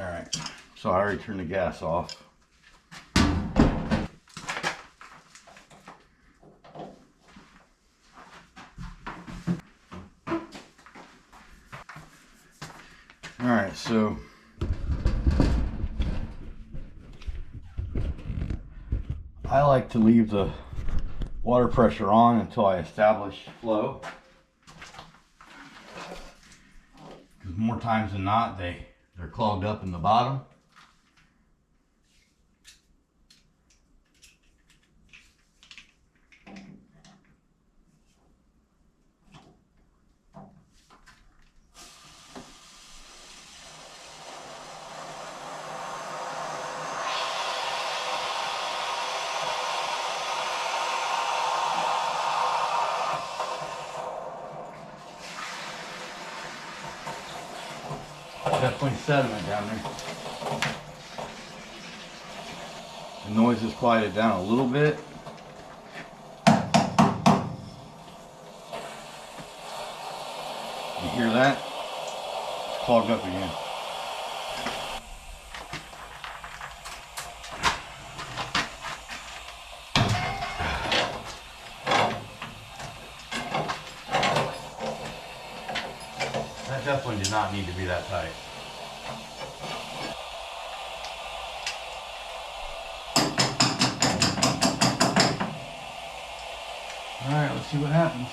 Alright, so I already turned the gas off. Alright, so I like to leave the water pressure on until I establish flow. Because more times than not, they're clogged up in the bottom. Definitely sediment down there. The noise has quieted down a little bit. You hear that? It's clogged up again. That definitely did not need to be that tight. Alright, let's see what happens.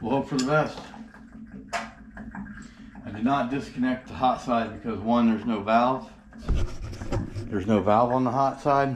We'll hope for the best. I did not disconnect the hot side because one, there's no valve. There's no valve on the hot side.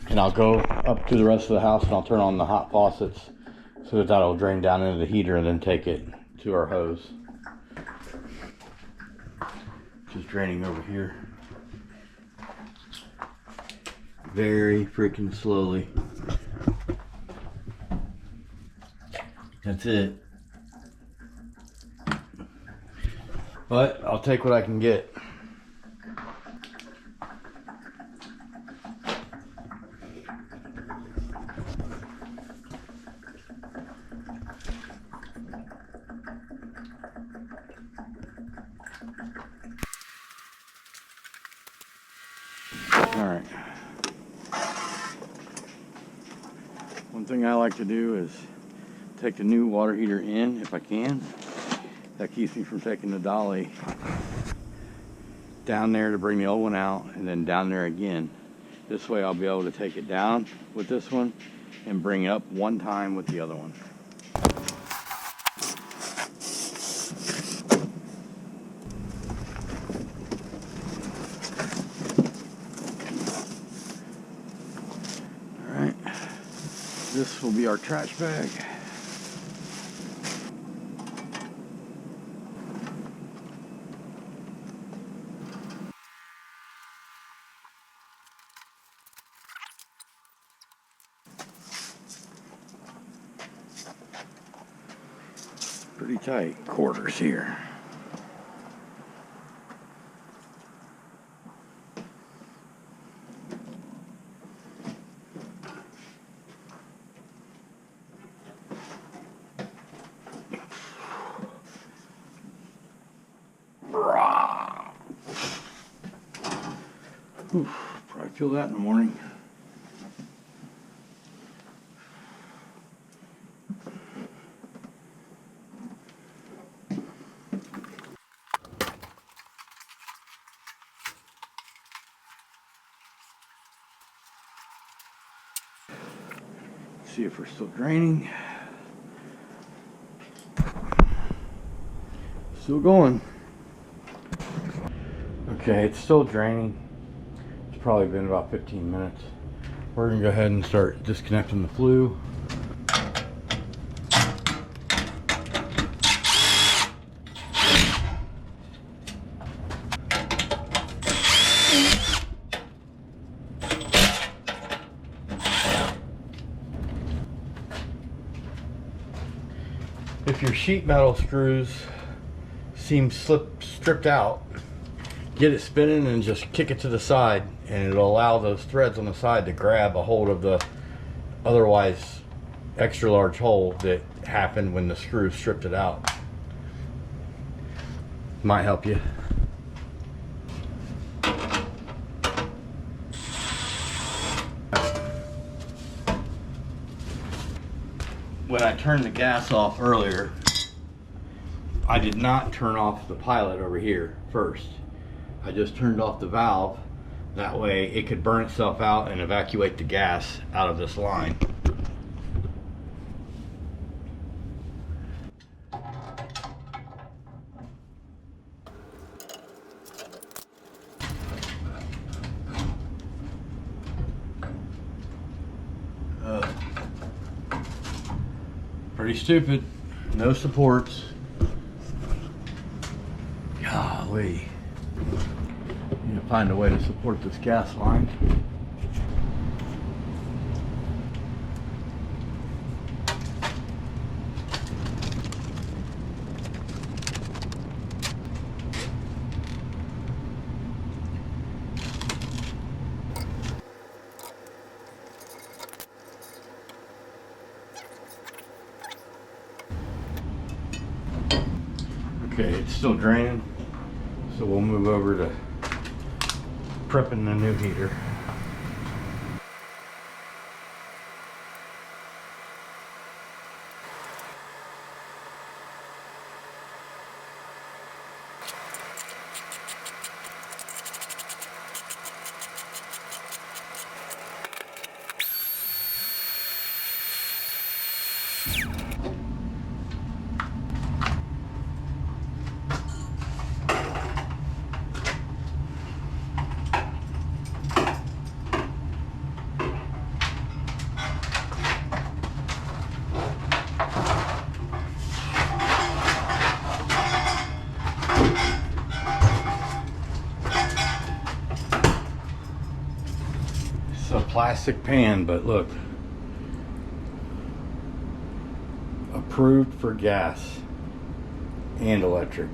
And I'll go up to the rest of the house and I'll turn on the hot faucets so that that'll drain down into the heater and then take it to our hose. Just draining over here. Very freaking slowly. That's it. But I'll take what I can get. Alright. One thing I like to do is take the new water heater in if I can. That keeps me from taking the dolly down there to bring the old one out and then down there again. This way I'll be able to take it down with this one and bring it up one time with the other one. Alright, this will be our trash bag. Pretty tight quarters here. Oof, probably feel that in the morning. See if we're still draining. Still going. Okay, it's still draining. It's probably been about 15 minutes. We're gonna go ahead and start disconnecting the flue. If your sheet metal screws seem stripped out, get it spinning and just kick it to the side, and it'll allow those threads on the side to grab a hold of the otherwise extra large hole that happened when the screw stripped it out. Might help you. When I turned the gas off earlier, I did not turn off the pilot over here first. I just turned off the valve. That way it could burn itself out and evacuate the gas out of this line. Pretty stupid. No supports. Golly. Need to find a way to support this gas line. Okay, it's still draining, so we'll move over to prepping the new heater. It's a plastic pan, but look, approved for gas and electric.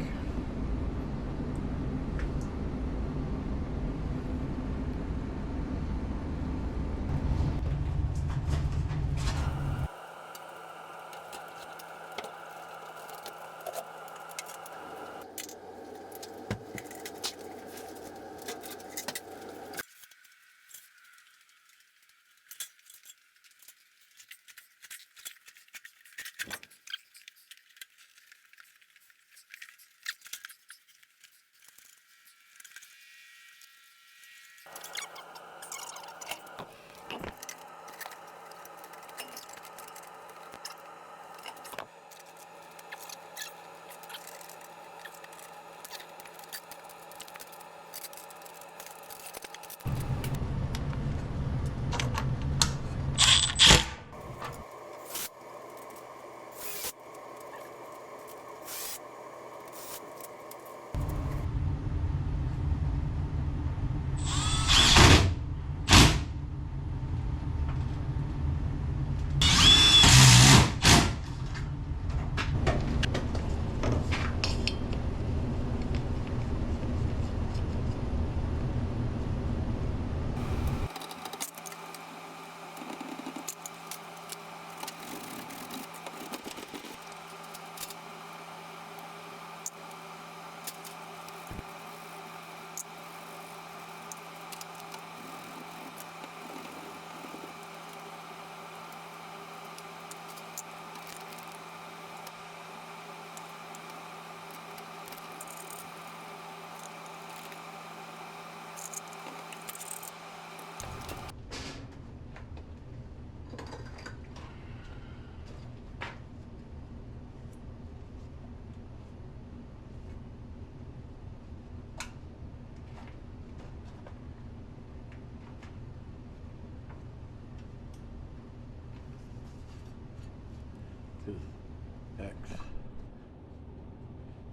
X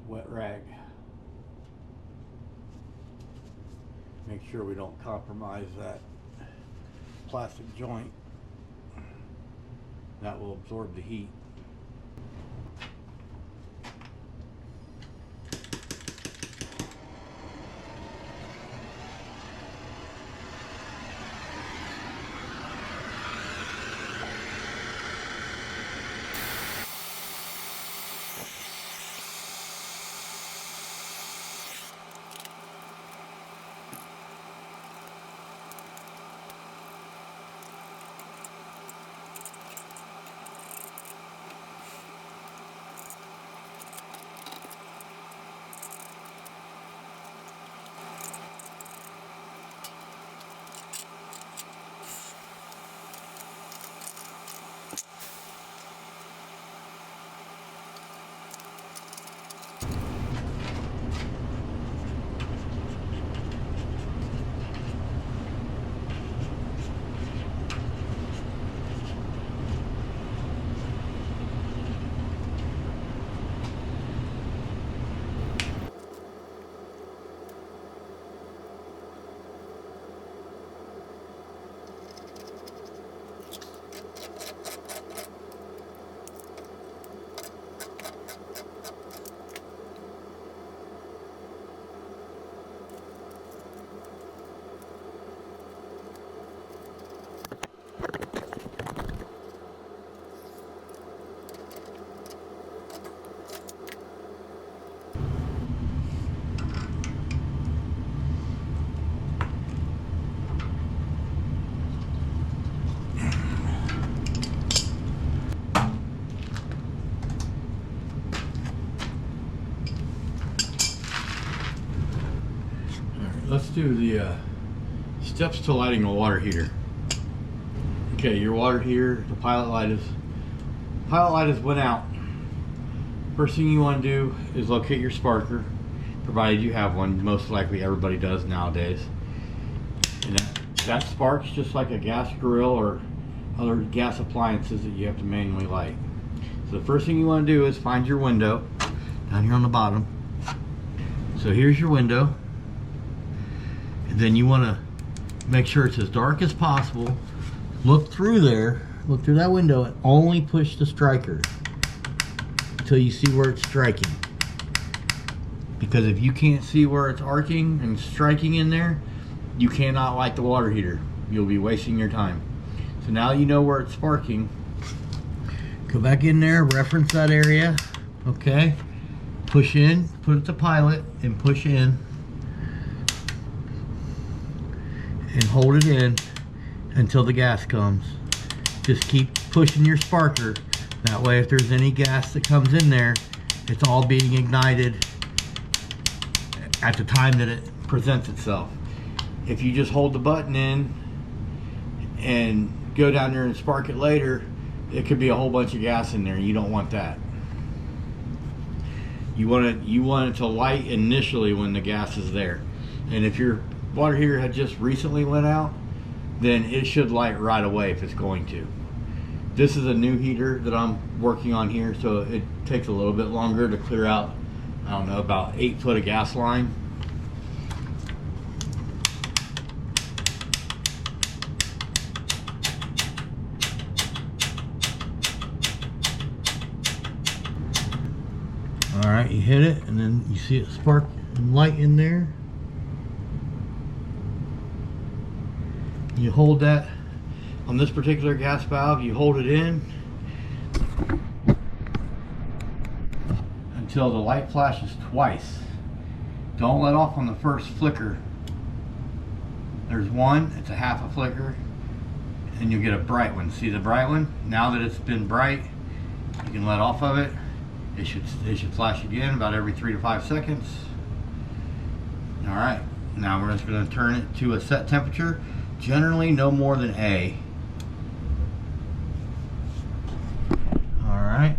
wet rag. Make sure we don't compromise that plastic joint. That will absorb the heat. let's do the steps to lighting a water heater. Okay, your water heater, the pilot light has went out. First thing you want to do is locate your sparker, provided you have one. Most likely everybody does nowadays. And that sparks just like a gas grill or other gas appliances that you have to manually light. So the first thing you want to do is find your window down here on the bottom. So here's your window. And then you want to make sure it's as dark as possible. Look through there, look through that window, and only push the striker until you see where it's striking. Because if you can't see where it's arcing and striking in there, you cannot light the water heater. You'll be wasting your time. So now you know where it's sparking. Go back in there, reference that area, okay? Push in, put it to pilot, and push in. And hold it in until the gas comes. Just keep pushing your sparker. That way if there's any gas that comes in there, it's all being ignited at the time that it presents itself. If you just hold the button in and go down there and spark it later, it could be a whole bunch of gas in there. You don't want that. You want it to light initially when the gas is there. And if your water heater had just recently went out, then it should light right away if it's going to. This is a new heater that I'm working on here, so it takes a little bit longer to clear out, I don't know, about 8 foot of gas line. All right, you hit it, and then you see it spark and light in there. You hold that on this particular gas valve, you hold it in until the light flashes twice. Don't let off on the first flicker. There's one, it's a half a flicker, and you'll get a bright one. See the bright one? Now that it's been bright, you can let off of it. It should flash again about every 3 to 5 seconds. All right, now we're just going to turn it to a set temperature. Generally no more than A. Alright,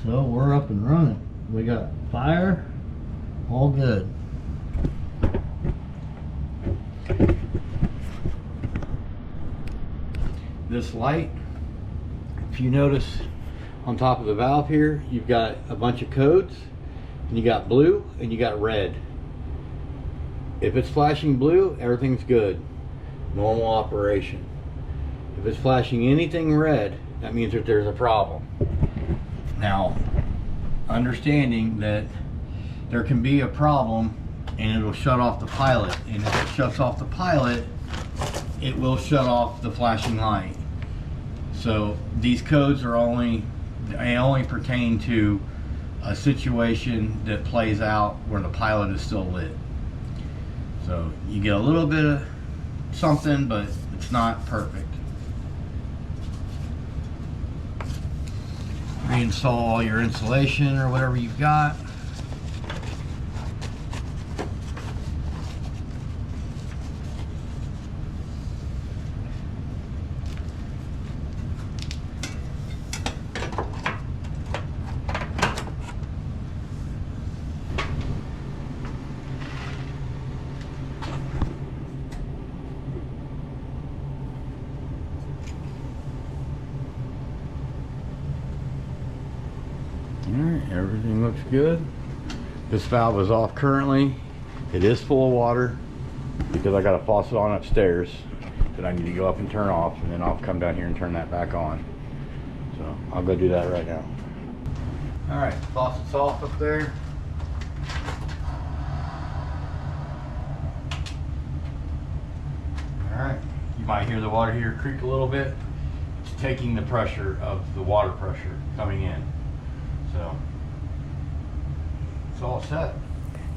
so we're up and running. We got fire, all good. This light, if you notice on top of the valve here, you've got a bunch of codes, and you got blue and you got red. If it's flashing blue, everything's good. Normal operation. If it's flashing anything red, that means that there's a problem. Now, understanding that there can be a problem and it'll shut off the pilot, and if it shuts off the pilot, it will shut off the flashing light. So these codes are only pertain to a situation that plays out where the pilot is still lit. So you get a little bit of something, but it's not perfect. Reinstall all your insulation or whatever you've got. Alright, everything looks good. This valve is off currently. It is full of water because I got a faucet on upstairs that I need to go up and turn off, and then I'll come down here and turn that back on. So I'll go do that right now. Alright, faucet's off up there. Alright, you might hear the water heater creak a little bit. It's taking the pressure of the water pressure coming in. So it's all set.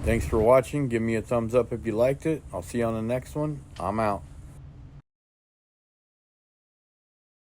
Thanks for watching. Give me a thumbs up if you liked it. I'll see you on the next one. I'm out.